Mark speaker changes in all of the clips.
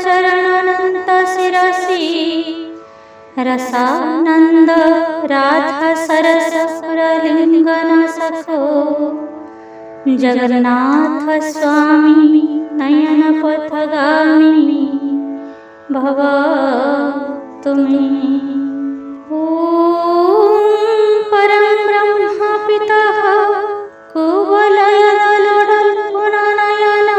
Speaker 1: चरणानंत शिरसी रसानंद राधा सरस पुरलिंगन सखो जगन्नाथ स्वामी नयन पथगामी भव तुम्ही परम ब्रह्म पितः कुवलय लोडल पुननयना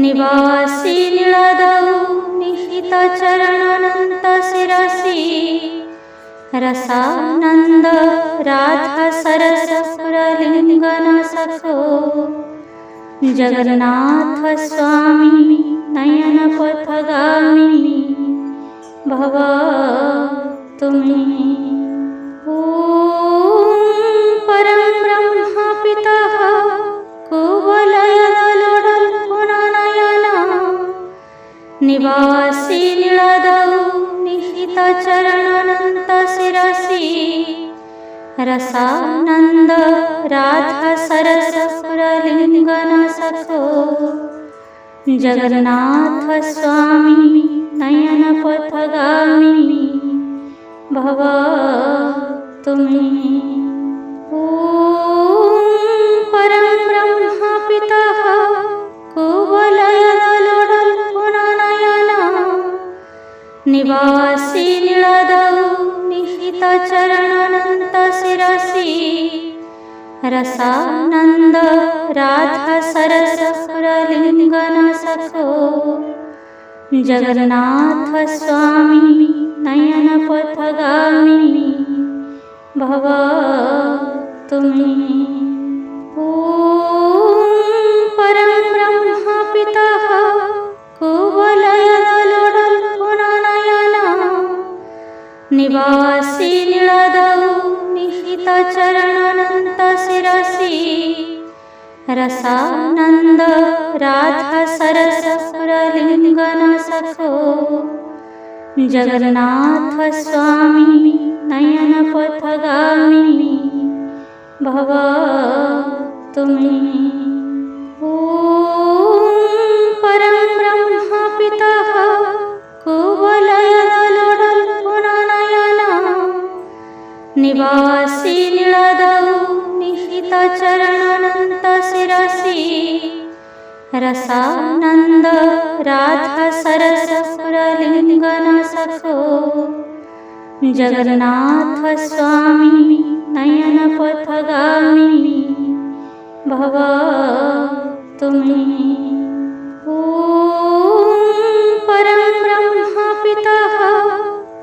Speaker 1: निवासी नीळदौ निहित चरणानंत शिरसी रसानंद राधा सरस पुरलिंगन सखो जगन्नाथ स्वामी नयन पथगामी भव तुम्ही परम ब्रह्म पितः कुवलय लोडल पुननयना निवासी नीळदौ निहित चरणानंत शिरसी रसानंद राधा सरस पुरलिंगन सखो जगन्नाथ स्वामी नयन पथगामी भव तुम्ही परम ब्रह्म पितः कुवलय लोडल पुननयना निवासी नीळदौ निहित चरणानंत शिरसी रसानंद राधा सरस पुरलिंगन सखो जगन्नाथ स्वामी नयन पथगामी भव तुम्ही परम ब्रह्म पितः कुवलय लोडल पुननयना निवासी नीळदौ निहित चरणानंत शिरसी रसानंद राधा सरस पुरलिंगन सखो जगन्नाथ स्वामी नयन पथगामी भव तुम्ही परम ब्रह्म पितः कुवलय लोडल पुननयना निवासी नीळदौ निहित चरणानंत शिरसी रसानंद राधा सरस पुरलिंगन सखो जगन्नाथ स्वामी नयन पथगामी भव तुम्ही परम ब्रह्म पितः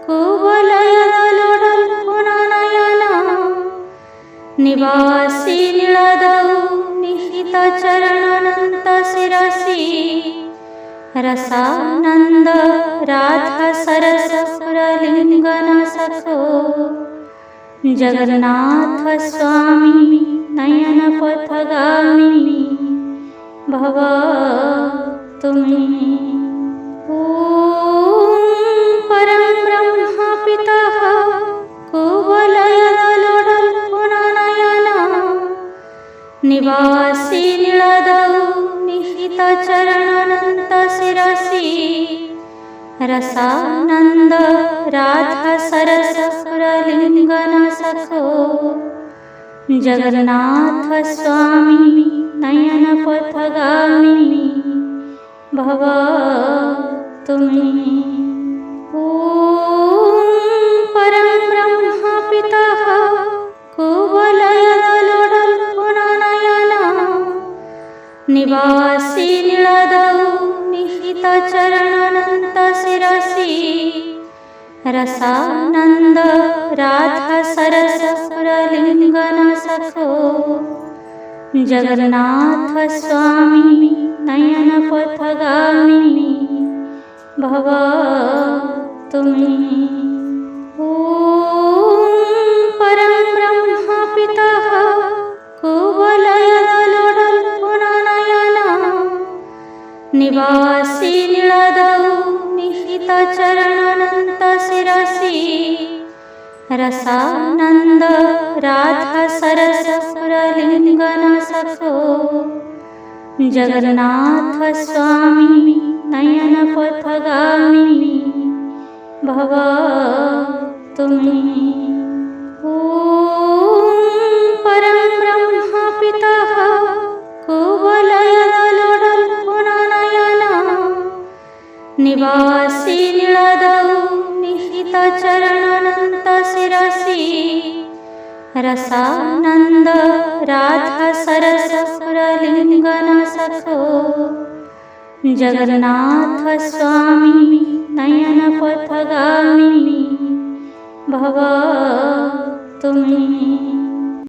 Speaker 1: कुवलय लोडल पुननयना निवासी नीळदौ निहित चरणानंत शिरसी रसानंद राधा सरस पुरलिंगन सखो जगन्नाथ स्वामी नयन पथगामी भव तुम्ही परम ब्रह्म पितः कुवलय लोडल पुननयना निवासी नीळदौ निहित चरणानंत शिरसी रसानंद राधा सरस पुरलिंगन सखो जगन्नाथ स्वामी नयन पथगामी भव तुम्ही परम ब्रह्म पितः कुवलय लोडल पुननयना निवासी नीळदौ निहित चरणानंत शिरसी रसानंद राधा सरस पुरलिंगन सखो जगन्नाथ स्वामी नयन पथगामी भव तुम्ही परम ब्रह्म पितः कुवलय लोडल पुननयना निवासी नीळदौ निहित चरणानंत शिरसी रसानंद राधा सरस पुरलिंगन सखो जगन्नाथ स्वामी नयनपथगामिनी भव तुम्ही. ॐ परं ब्रह्म पितः कुवलयदलोडल्पुननयना निवासी नीळदौ निहितचरणनन्तशिरसि रसानन्द राधा सरस पुरलिङ्गन सखो जगन्नाथ स्वामी नयनपथगामिनी भव तुम्ही.